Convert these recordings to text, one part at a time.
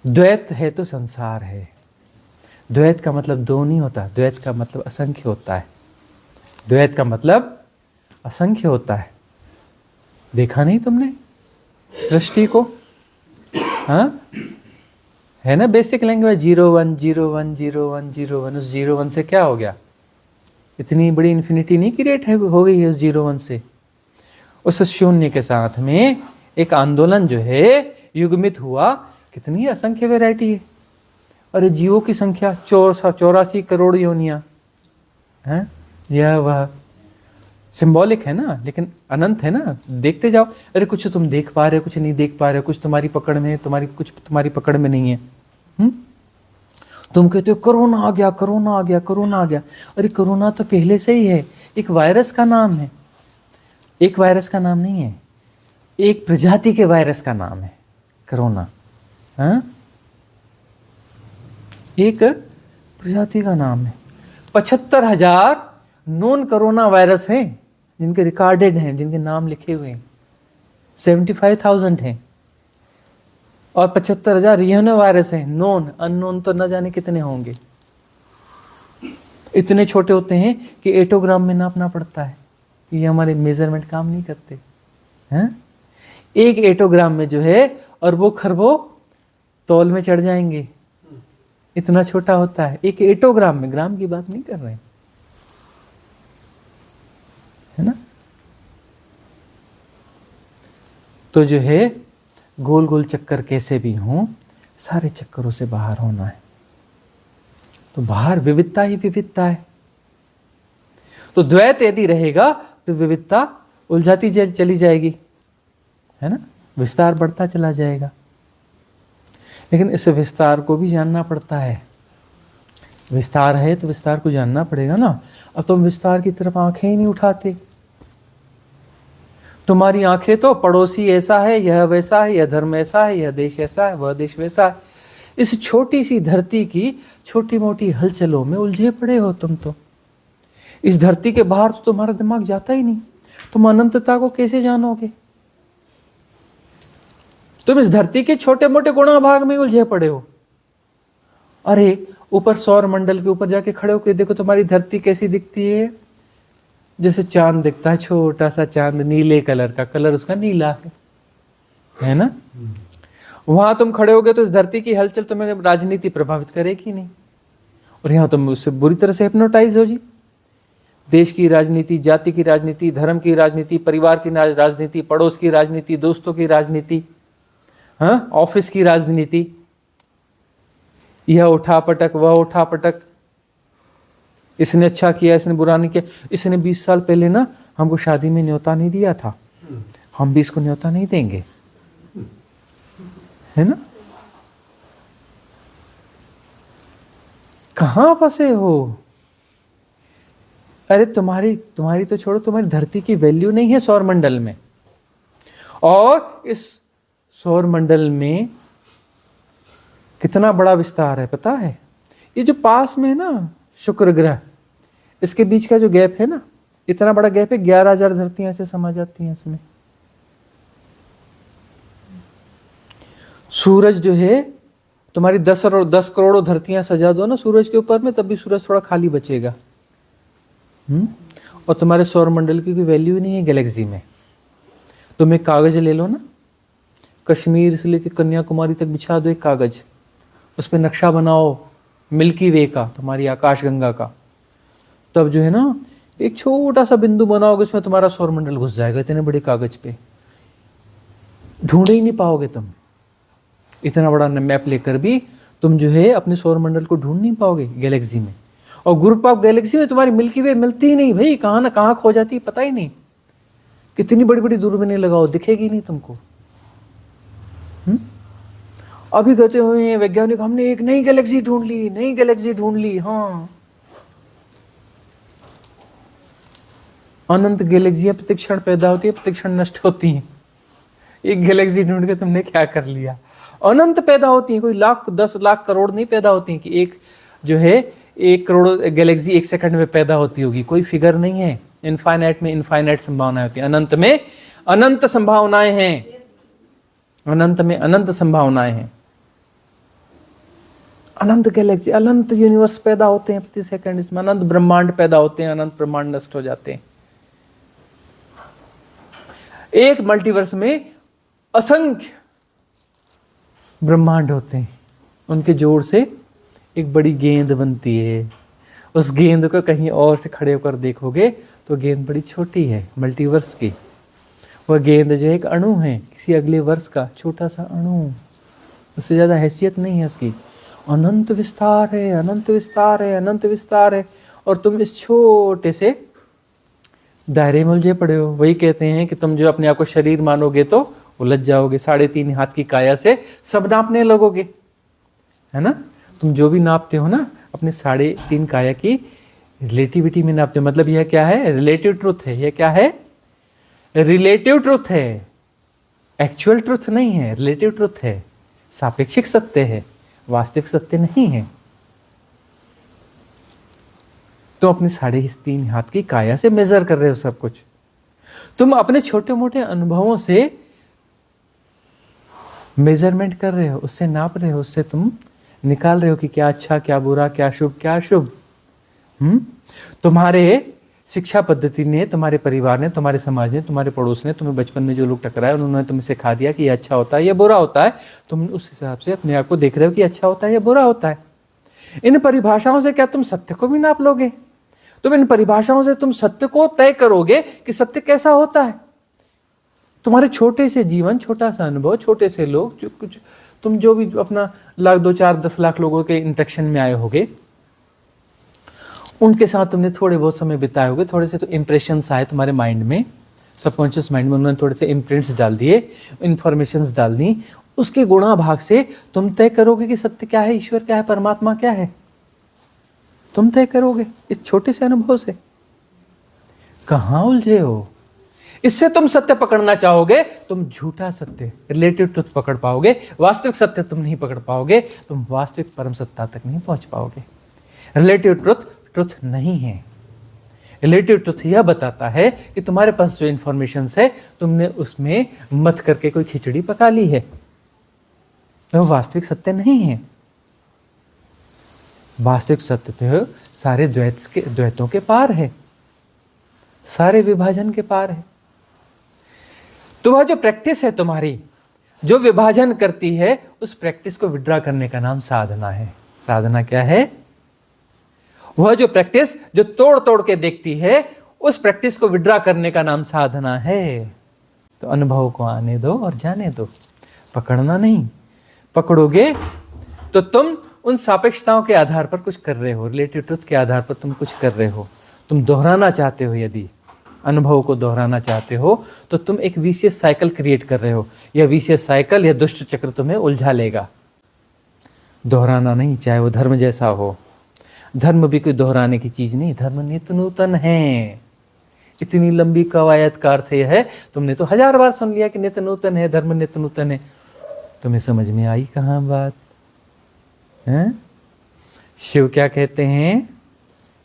द्वैत है तो संसार है। द्वैत का मतलब दो नहीं होता, द्वैत का मतलब असंख्य होता है। द्वैत का मतलब असंख्य होता है। देखा नहीं तुमने सृष्टि को? हाँ, है ना बेसिक लैंग्वेज 01 01 01 01। उस 01 से क्या हो गया? इतनी बड़ी इन्फिनिटी नहीं क्रिएट हो गई है उस 01 से। उस शून्य के साथ में एक आंदोलन जो है युग्मित हुआ। कितनी असंख्य वैरायटी है। अरे जीवों की संख्या 84 करोड़ योनियां हैं। यह वह सिंबॉलिक है ना, लेकिन अनंत है ना। देखते जाओ। अरे कुछ तुम देख पा रहे हो, कुछ नहीं देख पा रहे हो, कुछ तुम्हारी पकड़ में है, कुछ तुम्हारी पकड़ में नहीं है। तुम कहते हो कोरोना आ गया, कोरोना आ गया, कोरोना आ गया। अरे कोरोना तो पहले से ही है। एक वायरस का नाम है, एक वायरस का नाम नहीं है, एक प्रजाति के वायरस का नाम है कोरोना। हाँ, एक प्रजाति का नाम है। 75,000 नॉन कोरोना वायरस हैं जिनके रिकॉर्डेड हैं, जिनके नाम लिखे हुए हैं। 75,000 हैं और 75,000 रियल वायरस हैं। नॉन, अननोन तो न जाने कितने होंगे। इतने छोटे होते हैं कि एटोग्राम में नापना पड़ता है। ये हमारे मेजरमेंट काम नहीं करते हैं। एक एटोग्राम में जो है अरबों खरबों तौल में चढ़ जाएंगे। इतना छोटा होता है एक एटोग्राम में। ग्राम की बात नहीं कर रहे हैं, है ना। तो जो है गोल गोल चक्कर कैसे भी हों, सारे चक्करों से बाहर होना है। तो बाहर विविधता ही विविधता है। तो द्वैत यदि रहेगा तो विविधता उलझाती चली जाएगी, है ना। विस्तार बढ़ता चला जाएगा। लेकिन इस विस्तार को भी जानना पड़ता है। विस्तार है तो विस्तार को जानना पड़ेगा ना। अब तुम विस्तार की तरफ आंखें ही नहीं उठाते। तुम्हारी आंखें तो पड़ोसी ऐसा है, यह वैसा है, यह धर्म ऐसा है, यह देश ऐसा है, वह देश वैसा है। इस छोटी सी धरती की छोटी मोटी हलचलों में उलझे पड़े हो तुम तो। इस धरती के बाहर तो तुम्हारा दिमाग जाता ही नहीं। तुम अनंतता को कैसे जानोगे? तुम इस धरती के छोटे मोटे गुणा भाग में उलझे पड़े हो। अरे ऊपर सौर मंडल के ऊपर जाके खड़े होकर देखो तुम्हारी धरती कैसी दिखती है। जैसे चांद दिखता है, छोटा सा चांद, नीले कलर का, कलर उसका नीला है ना। वहां तुम खड़े होगे तो इस धरती की हलचल तुम्हें राजनीति प्रभावित करेगी नहीं। और यहां तुम उससे बुरी तरह से हिप्नोटाइज हो जी। देश की राजनीति, जाति की राजनीति, धर्म की राजनीति, परिवार की राजनीति, पड़ोस की राजनीति, दोस्तों की राजनीति, हाँ, ऑफिस की राजनीति, यह उठा पटक, वह उठा पटक, इसने अच्छा किया, इसने बुरा नहीं किया। इसने 20 साल पहले ना हमको शादी में न्योता नहीं दिया था, हम भी इसको न्योता नहीं देंगे, है ना। कहां फंसे हो? अरे तुम्हारी तो छोड़ो, तुम्हारी धरती की वैल्यू नहीं है सौर मंडल में। और इस सौर मंडल में कितना बड़ा विस्तार है पता है? ये जो पास में है ना शुक्र ग्रह, इसके बीच का जो गैप है ना, इतना बड़ा गैप है। 11,000 धरतियां ऐसे समा जाती हैं इसमें। सूरज जो है तुम्हारी 10 करोड़ धरतियां सजा दो ना सूरज के ऊपर में, तब भी सूरज थोड़ा खाली बचेगा। और तुम्हारे सौर मंडल की कोई वैल्यू नहीं है गैलेक्सी में। तुम एक कागज ले लो ना, कश्मीर से लेकर कन्याकुमारी तक बिछा दो एक कागज, उस पर नक्शा बनाओ मिल्की वे का, तुम्हारी आकाशगंगा का, तब जो है ना एक छोटा सा बिंदु बनाओगे, उसमें तुम्हारा सौर मंडल घुस जाएगा। इतने बड़े कागज पे ढूंढ ही नहीं पाओगे तुम। इतना बड़ा मैप लेकर भी तुम जो है अपने सौर मंडल को ढूंढ नहीं पाओगे गैलेक्सी में। और ग्रुप ऑफ गैलेक्सी में तुम्हारी मिल्की वे मिलती ही नहीं भाई। कहां ना कहां खो जाती है पता ही नहीं। कितनी बड़ी बड़ी दूरबीनें लगाओ, दिखेगी नहीं तुमको। अभी कहते हुए हैं वैज्ञानिक, हमने एक नई गैलेक्सी ढूंढ ली, नई गैलेक्सी ढूंढ ली। हाँ, अनंत गैलेक्सियां प्रतिक्षण पैदा होती है, प्रतिक्षण नष्ट होती हैं। एक गैलेक्सी ढूंढ के तुमने क्या कर लिया? अनंत पैदा होती है, कोई लाख 10 लाख करोड़ नहीं पैदा होती है कि एक जो है 1 करोड़ गैलेक्सी 1 सेकंड में पैदा होती होगी। कोई फिगर नहीं है। इनफाइनाइट में इनफाइनाइट संभावनाएं होती है, अनंत में अनंत संभावनाएं हैं। अनंत में अनंत संभावनाएं हैं। अनंत गैलेक्सी, अनंत यूनिवर्स पैदा होते हैं प्रति सेकंड, इसमें अनंत ब्रह्मांड पैदा होते हैं, अनंत ब्रह्मांड नष्ट हो जाते हैं। एक मल्टीवर्स में असंख्य ब्रह्मांड होते हैं, उनके जोड़ से एक बड़ी गेंद बनती है। उस गेंद को कहीं और से खड़े होकर देखोगे तो गेंद बड़ी छोटी है मल्टीवर्स की। वह गेंद जो एक अणु है, किसी अगले वर्ष का छोटा सा अणु, उससे ज्यादा हैसियत नहीं है उसकी। अनंत विस्तार है, अनंत विस्तार है, अनंत विस्तार है, और तुम इस छोटे से दायरे में उलझे पड़े हो। वही कहते हैं कि तुम जो अपने आप को शरीर मानोगे तो उलझ जाओगे। 3.5 हाथ की काया से सब नापने लगोगे, है ना। तुम जो भी नापते हो ना अपने 3.5 काया की रिलेटिविटी में नापते हो। मतलब यह क्या है? रिलेटिव ट्रुथ है। यह क्या है? रिलेटिव ट्रुथ है, एक्चुअल ट्रुथ नहीं है, रिलेटिव ट्रुथ है, सापेक्षिक सत्य है, वास्तविक सत्य नहीं है। तुम अपने 3.5 हाथ की काया से मेजर कर रहे हो सब कुछ। तुम अपने छोटे मोटे अनुभवों से मेजरमेंट कर रहे हो, उससे नाप रहे हो, उससे तुम निकाल रहे हो कि क्या अच्छा, क्या बुरा, क्या शुभ, क्या अशुभ। तुम्हारे शिक्षा पद्धति ने, तुम्हारे परिवार ने, तुम्हारे समाज ने, तुम्हारे पड़ोस ने, तुम्हें बचपन में जो लोग टकराए उन्होंने तुम्हें सिखा दिया कि ये अच्छा होता है, ये बुरा होता है। तुम उस हिसाब से अपने आप को देख रहे हो कि अच्छा होता है या बुरा होता है। इन परिभाषाओं से क्या तुम सत्य को भी नाप लोगे? तुम इन परिभाषाओं से तुम सत्य को तय करोगे कि सत्य कैसा होता है? तुम्हारे छोटे से जीवन, छोटा सा अनुभव, छोटे से लोग, जो कुछ तुम जो भी अपना 1 लाख 2 4 10 लाख लोगों के इंटरेक्शन में आए होगे, उनके साथ तुमने थोड़े बहुत समय बिताए होगे, थोड़े से तो इंप्रेशंस आए तुम्हारे माइंड में, सबकॉन्शियस माइंड में उन्होंने थोड़े से इम्प्रिंट्स डाल दिए, इंफॉर्मेशंस डाल दी। उसके गुणा भाग से तुम तय करोगे कि सत्य क्या है, ईश्वर क्या है, परमात्मा क्या है। तुम तय करोगे इस छोटे से अनुभव से। कहां उलझे हो? इससे तुम सत्य पकड़ना चाहोगे, तुम झूठा सत्य, रिलेटिव ट्रुथ पकड़ पाओगे, वास्तविक सत्य तुम नहीं पकड़ पाओगे, तुम वास्तविक परम सत्ता तक नहीं पहुंच पाओगे। रिलेटिव ट्रुथ नहीं है। रिलेटिव ट्रुथ यह बताता है कि तुम्हारे पास जो इंफॉर्मेशन है तुमने उसमें मत करके कोई खिचड़ी पका ली है, तो वास्तविक सत्य नहीं है। वास्तविक सत्य तो सारे द्वैतों के पार है, सारे विभाजन के पार है। तो वह जो प्रैक्टिस है तुम्हारी, जो विभाजन करती है, उस प्रैक्टिस को विड्रॉ करने का नाम साधना है। साधना क्या है? वह जो प्रैक्टिस जो तोड़ तोड़ के देखती है, उस प्रैक्टिस को विड्रॉ करने का नाम साधना है। तो अनुभव को आने दो और जाने दो, पकड़ना नहीं। पकड़ोगे तो तुम उन सापेक्षताओं के आधार पर कुछ कर रहे हो, रिलेटिव ट्रुथ के आधार पर तुम कुछ कर रहे हो। तुम दोहराना चाहते हो, यदि अनुभव को दोहराना चाहते हो तो तुम एक विशियस साइकिल क्रिएट कर रहे हो। यह विशियस साइकिल या दुष्ट चक्र तुम्हें उलझा लेगा। दोहराना नहीं, चाहे वो धर्म जैसा हो। धर्म भी कोई दोहराने की चीज नहीं, धर्म नित्य नूतन है। इतनी लंबी कवायद का अर्थ यह है, तुमने तो 1000 बार सुन लिया कि नित्य नूतन है, धर्म नित्य नूतन है, तुम्हें समझ में आई कहां बात है? शिव क्या कहते हैं?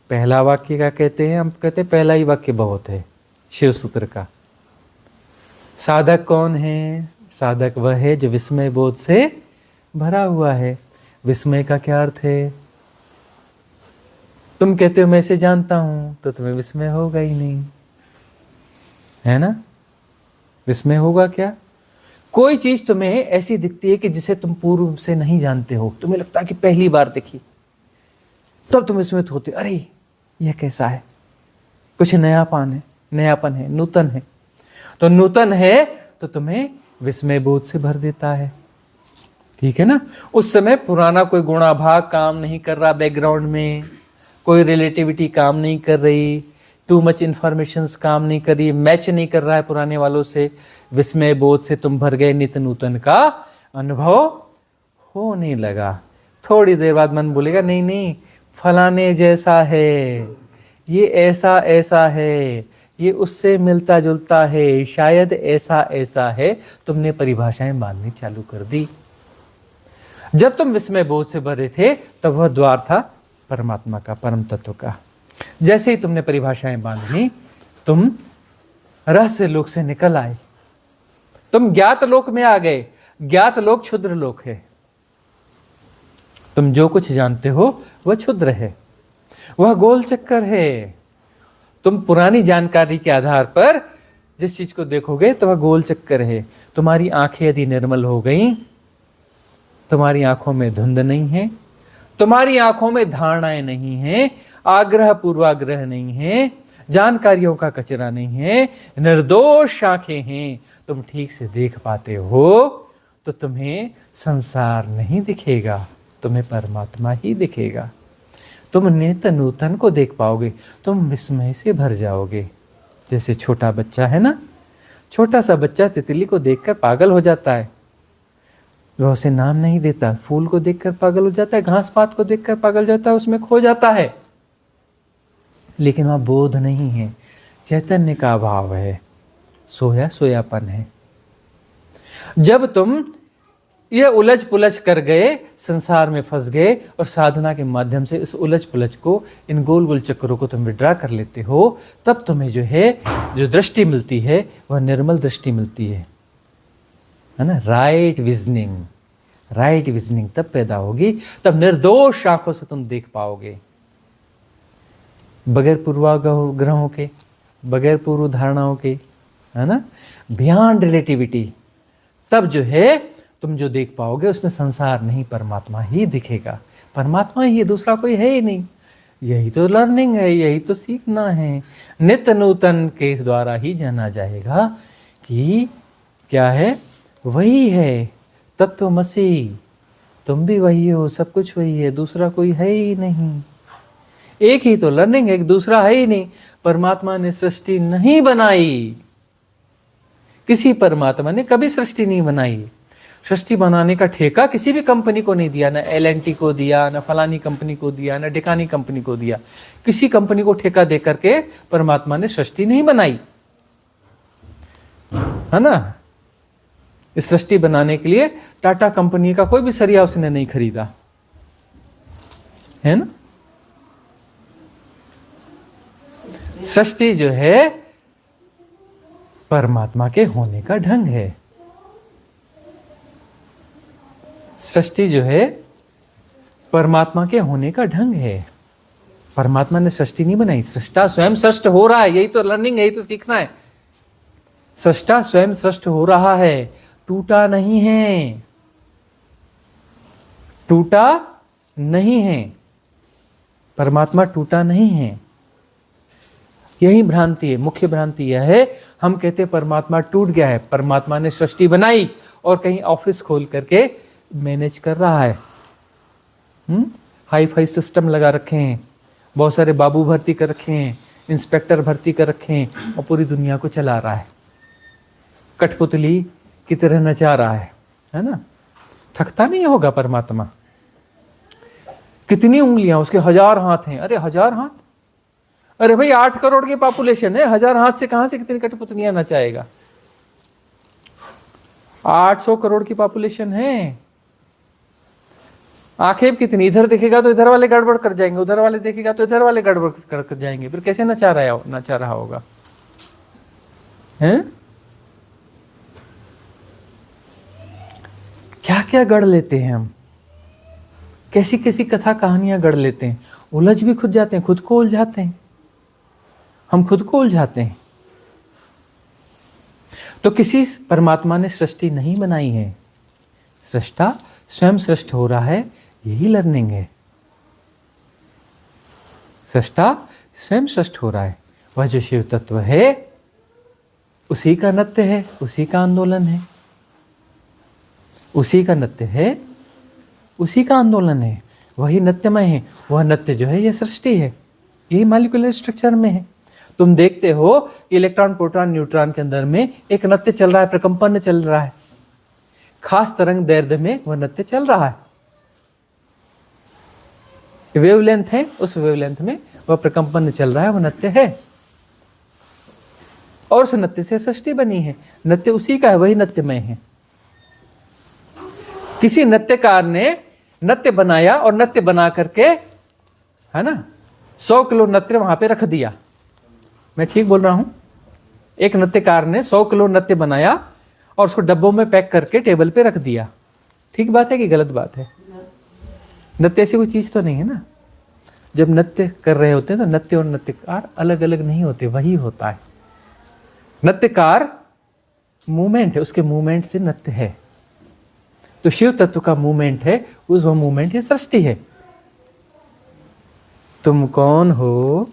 पहला वाक्य क्या कहते हैं? हम कहते हैं पहला ही वाक्य बहुत है शिव सूत्र का। साधक कौन है? साधक वह है जो विस्मय बोध से भरा हुआ है। विस्मय का क्या अर्थ है? तुम कहते हो मैं इसे जानता हूं, तो तुम्हें विस्मय होगा ही नहीं, है ना। विस्मय होगा क्या? कोई चीज तुम्हें ऐसी दिखती है कि जिसे तुम पूर्व से नहीं जानते हो, तुम्हें लगता है कि पहली बार देखी, तब तुम विस्मित होते, अरे यह कैसा है, कुछ नयापन है, नूतन है। तो नूतन है तो तुम्हें विस्मय बोध से भर देता है, ठीक है ना। उस समय पुराना कोई गुणाभाग काम नहीं कर रहा, बैकग्राउंड में कोई रिलेटिविटी काम नहीं कर रही, टू मच इंफॉर्मेशन काम नहीं कर रही, मैच नहीं कर रहा है पुराने वालों से। विस्मय बोध से तुम भर गए, नित्य नूतन का अनुभव होने लगा। थोड़ी देर बाद मन बोलेगा नहीं नहीं, फलाने जैसा है, ये ऐसा ऐसा है, ये उससे मिलता जुलता है, शायद ऐसा ऐसा है। तुमने परिभाषाएं बांधनी चालू कर दी। जब तुम विस्मय बोध से भरे थे तब वह द्वार था परमात्मा का, परम तत्व का। जैसे ही तुमने परिभाषाएं बांधी, तुम रहस्य लोक से निकल आए, तुम ज्ञात लोक में आ गए। ज्ञात लोक क्षुद्र लोक है। तुम जो कुछ जानते हो वह क्षुद्र है, वह गोल चक्कर है। तुम पुरानी जानकारी के आधार पर जिस चीज को देखोगे तो वह गोल चक्कर है। तुम्हारी आंखें यदि निर्मल हो गई, तुम्हारी आंखों में धुंध नहीं है, तुम्हारी आंखों में धारणाएं नहीं है, आग्रह पूर्वाग्रह नहीं है, जानकारियों का कचरा नहीं है, निर्दोष आंखें हैं, तुम ठीक से देख पाते हो, तो तुम्हें संसार नहीं दिखेगा, तुम्हें परमात्मा ही दिखेगा। तुम नित्य नूतन को देख पाओगे, तुम विस्मय से भर जाओगे। जैसे छोटा बच्चा है ना, छोटा सा बच्चा तितली को देखकर पागल हो जाता है, वह उसे नाम नहीं देता, फूल को देखकर पागल हो जाता है, घास पात को देखकर पागल हो जाता है, उसमें खो जाता है, लेकिन वह बोध नहीं है, चैतन्य का अभाव है, सोया सोयापन है। जब तुम ये उलझ पुलझ कर गए, संसार में फंस गए, और साधना के माध्यम से इस उलझ पुलझ को, इन गोल गोल चक्रों को तुम विड्रा कर लेते हो, तब तुम्हें जो है, जो दृष्टि मिलती है वह निर्मल दृष्टि मिलती है ना। राइट विजनिंग तब पैदा होगी, तब निर्दोष आंखों से तुम देख पाओगे, बगैर पूर्वाग्रहों के, बगैर पूर्व धारणाओं के, है ना, बियॉन्ड रिलेटिविटी। तब जो है तुम जो देख पाओगे उसमें संसार नहीं, परमात्मा ही दिखेगा। परमात्मा ही है, दूसरा कोई है ही नहीं। यही तो लर्निंग है, यही तो सीखना है। नित्य नूतन के द्वारा ही जाना जाएगा कि क्या है, वही है तत्वमसि, तुम भी वही हो, सब कुछ वही है, दूसरा कोई है ही नहीं। एक ही तो लर्निंग है, एक दूसरा है ही नहीं। परमात्मा ने सृष्टि नहीं बनाई, किसी परमात्मा ने कभी सृष्टि नहीं बनाई। सृष्टि बनाने का ठेका किसी भी कंपनी को नहीं दिया, ना LNT को दिया, ना फलानी कंपनी को दिया, ना ढिकानी कंपनी को दिया। किसी कंपनी को ठेका दे करके परमात्मा ने सृष्टि नहीं बनाई, है ना। इस सृष्टि बनाने के लिए टाटा कंपनी का कोई भी सरिया उसने नहीं खरीदा, है ना। सृष्टि जो है परमात्मा के होने का ढंग है। सृष्टि जो है परमात्मा के होने का ढंग है। परमात्मा ने सृष्टि नहीं बनाई, सृष्टा स्वयं सृष्ट हो रहा है। यही तो लर्निंग है, यही तो सीखना है। सृष्टा स्वयं सृष्ट हो रहा है, टूटा नहीं है, टूटा नहीं है। परमात्मा टूटा नहीं है, यही भ्रांति है। मुख्य भ्रांति यह है, हम कहते परमात्मा टूट गया है। परमात्मा ने सृष्टि बनाई और कहीं ऑफिस खोल करके मैनेज कर रहा है। हाई फाई सिस्टम लगा रखे हैं, बहुत सारे बाबू भर्ती कर रखे हैं, इंस्पेक्टर भर्ती कर रखे हैं, और पूरी दुनिया को चला रहा है, कठपुतली की तरह नचा रहा है ना। थकता नहीं होगा परमात्मा। कितनी उंगलियां, उसके 1000 हाथ हैं। अरे 1000 हाथ, अरे भाई 8 करोड़ की पॉपुलेशन है, 1000 हाथ से कहां से कितनी कठपुतलियां नचाएगा। 800 करोड़ की पॉपुलेशन है। आंखें कितनी, इधर देखेगा तो इधर वाले गड़बड़ कर जाएंगे, उधर वाले देखेगा तो इधर वाले गड़बड़ कर जाएंगे, फिर कैसे नचा रहा होगा, हैं? क्या क्या गढ़ लेते हैं हम, कैसी कैसी कथा कहानियां गढ़ लेते हैं, उलझ भी खुद जाते हैं, खुद को उलझाते हैं, हम खुद को उलझाते हैं। तो किसी परमात्मा ने सृष्टि नहीं बनाई है, सृष्टा स्वयं सृष्ट हो रहा है, यही लर्निंग है। सृष्टा स्वयं सृष्ट हो रहा है, वह जो शिव तत्व है उसी का नृत्य है, उसी का आंदोलन है, उसी का नृत्य है, उसी का आंदोलन है, वही नृत्यमय है। वह नृत्य जो है यह सृष्टि है, यही मॉलिक्यूलर स्ट्रक्चर में है। तुम देखते हो कि इलेक्ट्रॉन प्रोटॉन न्यूट्रॉन के अंदर में एक नृत्य चल रहा है, प्रकंपन चल रहा है, खास तरंग दैर्ध्य में वह नृत्य चल रहा है। वेवलेंथ है, उस वेवलेंथ में वह प्रकंपन चल रहा है, वह नृत्य है, और उस नृत्य से सृष्टि बनी है। नृत्य उसी का है, वही नृत्यमय है। किसी नृत्यकार ने नृत्य बनाया और नृत्य बना करके, है ना, 100 किलो नृत्य वहां पे रख दिया। मैं ठीक बोल रहा हूं? एक नृत्यकार ने 100 किलो नृत्य बनाया और उसको डब्बों में पैक करके टेबल पे रख दिया। ठीक बात है कि गलत बात है? नृत्य ऐसी कोई चीज तो नहीं है ना। जब नृत्य कर रहे होते हैं तो नृत्य और नृत्यकार अलग अलग नहीं होते, वही होता है। नृत्यकार मूवमेंट है, उसके मूवमेंट से नृत्य है। तो शिव तत्व का मूवमेंट है, उस वो मूवमेंट ये सृष्टि है। तुम कौन हो?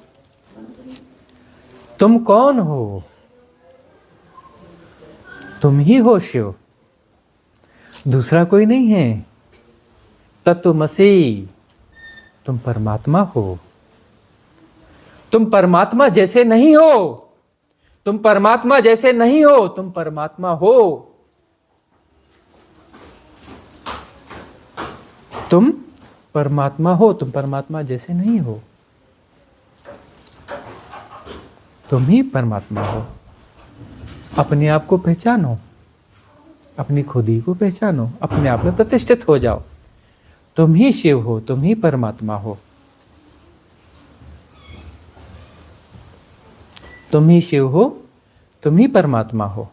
तुम कौन हो? तुम ही हो शिव, दूसरा कोई नहीं है। तत्वमसि, तुम परमात्मा हो। तुम परमात्मा जैसे नहीं हो, तुम परमात्मा जैसे नहीं हो, तुम परमात्मा हो। तुम परमात्मा हो, तुम परमात्मा जैसे नहीं हो, तुम ही परमात्मा हो। अपने आप को पहचानो, अपनी खुदी को पहचानो, अपने आप में प्रतिष्ठित हो जाओ। तुम ही शिव हो, तुम ही परमात्मा हो। तुम ही शिव हो, तुम ही परमात्मा हो।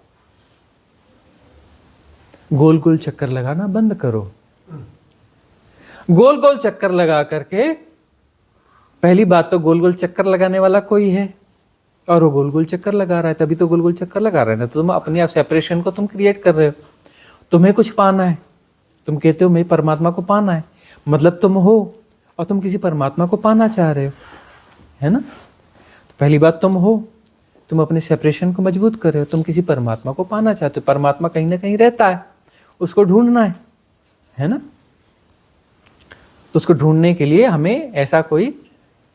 गोल गोल चक्कर लगाना बंद करो। गोल गोल चक्कर लगा करके, पहली बात तो गोल गोल चक्कर लगाने वाला कोई है और वो गोल गोल चक्कर लगा रहा है, तभी तो गोल गोल चक्कर लगा रहे हैं ना। तो तुम अपने आप सेपरेशन को तुम क्रिएट कर रहे हो। तुम्हें कुछ पाना है, तुम कहते हो मैं परमात्मा को पाना है, मतलब तुम हो और तुम किसी परमात्मा को पाना चाह रहे हो, है ना। तो पहली बात तुम हो, तुम अपने सेपरेशन को मजबूत कर रहे हो, तुम किसी परमात्मा को पाना चाहते हो। परमात्मा कहीं ना कहीं रहता है, उसको ढूंढना है ना। तो उसको ढूंढने के लिए हमें ऐसा कोई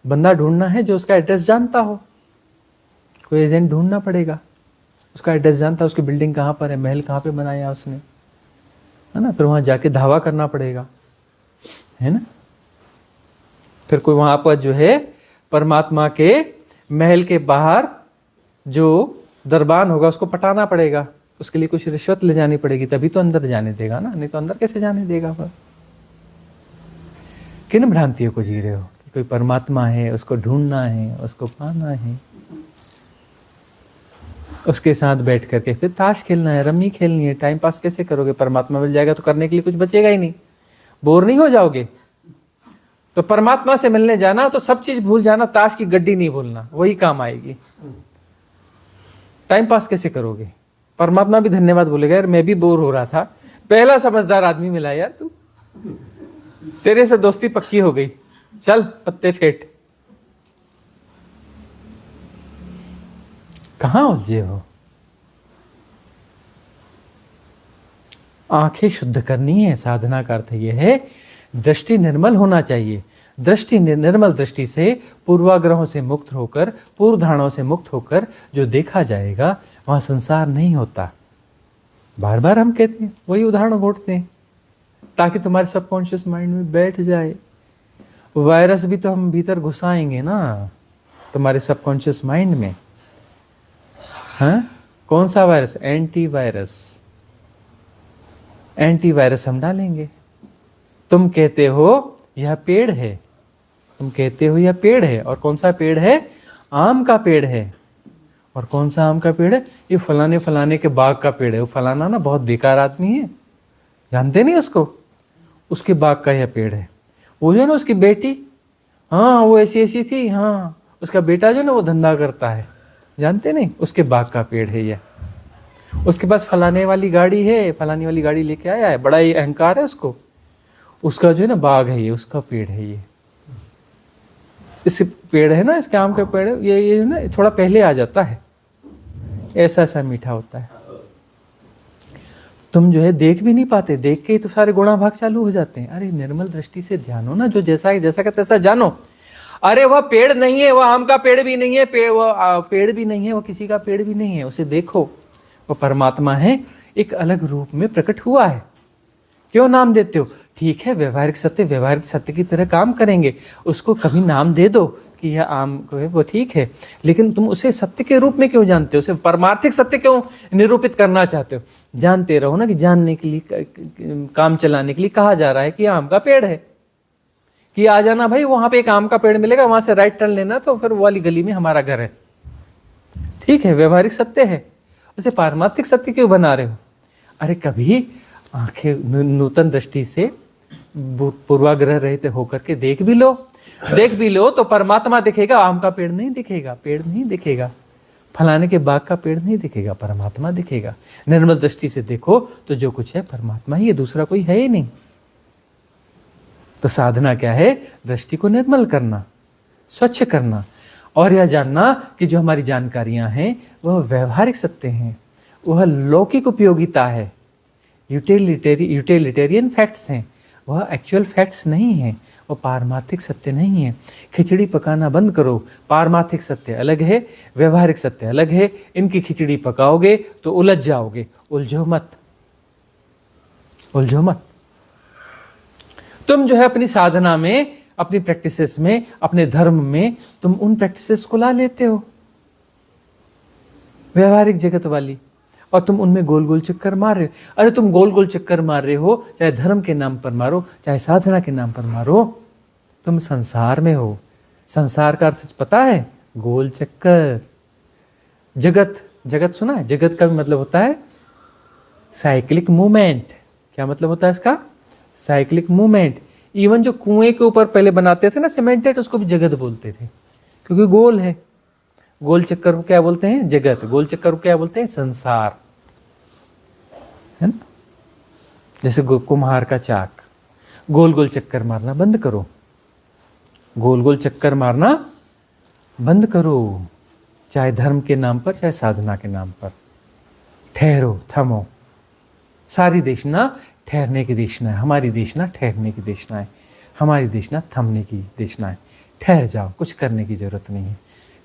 बंदा ढूंढना है जो उसका एड्रेस जानता हो। कोई एजेंट ढूंढना पड़ेगा, उसका एड्रेस जानता है, उसकी बिल्डिंग कहाँ पर है, महल कहाँ पे बनाया उसने, है ना। फिर वहां जाके धावा करना पड़ेगा, है ना। फिर कोई वहां पर जो है परमात्मा के महल के बाहर जो दरबान होगा उसको पटाना पड़ेगा, उसके लिए कुछ रिश्वत ले जानी पड़ेगी, तभी तो अंदर जाने देगा ना, नहीं तो अंदर कैसे जाने देगा। वह किन भ्रांतियों को जी रहे हो कि कोई परमात्मा है, उसको ढूंढना है, उसको पाना है, उसके साथ बैठ करके फिर ताश खेलना है, रम्मी खेलनी है। टाइम पास कैसे करोगे? परमात्मा मिल जाएगा तो करने के लिए कुछ बचेगा ही नहीं, बोर नहीं हो जाओगे। तो परमात्मा से मिलने जाना तो सब चीज भूल जाना, ताश की गड्डी नहीं भूलना, वही काम आएगी। टाइम पास कैसे करोगे? परमात्मा भी धन्यवाद बोलेगा, यार मैं भी बोर हो रहा था, पहला समझदार आदमी मिला यार, तू, तेरे से दोस्ती पक्की हो गई, चल पत्ते फेंट। कहां उलझे हो? आंखें शुद्ध करनी है। साधना का अर्थ यह है दृष्टि निर्मल होना चाहिए। दृष्टि निर्मल दृष्टि से, पूर्वाग्रहों से मुक्त होकर, पूर्व धारणाओं से मुक्त होकर जो देखा जाएगा वहां संसार नहीं होता। बार बार हम कहते हैं, वही उदाहरण घोटते हैं ताकि तुम्हारे सबकॉन्शियस माइंड में बैठ जाए। वायरस भी तो हम भीतर घुसाएंगे ना तुम्हारे सबकॉन्शियस माइंड में। हाँ, कौन सा वायरस? एंटीवायरस। एंटीवायरस हम डालेंगे। तुम कहते हो यह पेड़ है, तुम कहते हो यह पेड़ है, और कौन सा पेड़ है? आम का पेड़ है। और कौन सा आम का पेड़ है? ये फलाने फलाने के बाग का पेड़ है। वो फलाना ना बहुत बेकार आदमी है, जानते नहीं उसको, उसके बाग का यह पेड़ है। वो जो ना उसकी बेटी, हाँ वो ऐसी ऐसी थी, हाँ उसका बेटा जो ना वो धंधा करता है, जानते नहीं, उसके बाग का पेड़ है यह। उसके पास फलाने वाली गाड़ी है, फलानी वाली गाड़ी लेके आया है, बड़ा ही अहंकार है उसको, उसका जो है ना बाग है ये, उसका पेड़ है ये। इस पेड़ है ना, इसके आम का पेड़ है, ये ना थोड़ा पहले आ जाता है, ऐसा ऐसा मीठा होता है। तुम जो है देख भी नहीं पाते, देख के ही तो सारे गुणा भाग चालू हो जाते हैं। अरे निर्मल दृष्टि से जानो ना, जो जैसा है जैसा का तैसा जानो। अरे वह पेड़ नहीं है, वह आम का पेड़ भी नहीं है, पेड़ भी नहीं है, वह किसी का पेड़ भी नहीं है, उसे देखो, वह परमात्मा है, एक अलग रूप में प्रकट हुआ है। क्यों नाम देते हो? ठीक है, व्यवहारिक सत्य की तरह काम करेंगे, उसको कभी नाम दे दो कि यह आम को है, वो ठीक है, लेकिन तुम उसे सत्य के रूप में क्यों जानते हो? उसे परमार्थिक सत्य क्यों निरूपित करना चाहते हो? जानते रहो ना कि जानने के लिए, काम चलाने के लिए कहा जा रहा है कि आम का पेड़ है, कि आ जाना भाई, वहां पे एक आम का पेड़ मिलेगा, वहां से राइट टर्न लेना, तो फिर वो वाली गली में हमारा घर है। ठीक है, व्यवहारिक सत्य है, उसे पारमार्थिक सत्य क्यों बना रहे हो? अरे कभी आंखें नूतन दृष्टि से पूर्वाग्रह रहित होकर के देख भी लो, देख भी लो तो परमात्मा दिखेगा, आम का पेड़ नहीं दिखेगा, पेड़ नहीं दिखेगा, फलाने के बाग का पेड़ नहीं दिखेगा, परमात्मा दिखेगा। निर्मल दृष्टि से देखो तो जो कुछ है परमात्मा ही है, दूसरा कोई है ही नहीं। तो साधना क्या है? दृष्टि को निर्मल करना, स्वच्छ करना, और यह जानना कि जो हमारी जानकारियां हैं वह व्यवहारिक सत्य हैं, वह लौकिक उपयोगिता है, यूटिलिटेरियन फैक्ट्स हैं, वह एक्चुअल फैक्ट्स नहीं है, वो पारमार्थिक सत्य नहीं है। खिचड़ी पकाना बंद करो, पारमार्थिक सत्य अलग है, व्यवहारिक सत्य अलग है। इनकी खिचड़ी पकाओगे तो उलझ जाओगे, उलझो मत, उलझो मत। तुम जो है अपनी साधना में, अपनी प्रैक्टिसेस में, अपने धर्म में तुम उन प्रैक्टिसेस को ला लेते हो व्यवहारिक जगत वाली, और तुम उनमें गोल गोल चक्कर मार रहे हो। अरे तुम गोल गोल चक्कर मार रहे हो, चाहे धर्म के नाम पर मारो, चाहे साधना के नाम पर मारो, तुम संसार में हो। संसार का अर्थ पता है? गोल चक्कर। जगत, जगत सुना है? जगत का भी मतलब होता है साइक्लिक मूवमेंट। क्या मतलब होता है इसका? Cyclic movement. इवन जो कुएं के ऊपर पहले बनाते थे ना सीमेंटेड, उसको भी जगत बोलते थे, क्योंकि गोल है। गोल चक्कर को क्या बोलते हैं? जगत। गोल चक्कर को क्या बोलते हैं? संसार, है ना? जैसे कुम्हार का चाक, गोल गोल चक्कर मारना बंद करो, गोल गोल चक्कर मारना बंद करो, चाहे धर्म के नाम पर, चाहे साधना के नाम पर। ठहरो, थमो। सारी देशना ठहरने की देशना है, हमारी देशना ठहरने की देशना है, हमारी देशना थमने की देशना है। ठहर जाओ, कुछ करने की जरूरत नहीं है।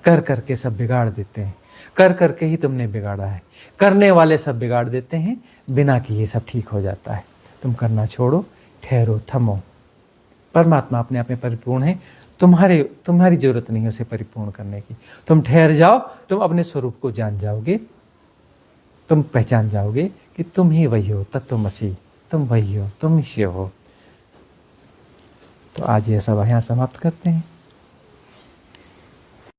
कर करके सब बिगाड़ देते हैं, कर करके ही तुमने बिगाड़ा है। करने वाले सब बिगाड़ देते हैं, बिना किए सब ठीक हो जाता है। तुम करना छोड़ो, ठहरो, थमो। परमात्मा अपने आप में परिपूर्ण है, तुम्हारी जरूरत नहीं है उसे परिपूर्ण करने की। तुम ठहर जाओ, तुम अपने स्वरूप को जान जाओगे, तुम पहचान जाओगे कि तुम ही वही हो, तत्वमसि, तुम वही हो, तुम ही हो। तो आज यह सब यहाँ समाप्त करते हैं।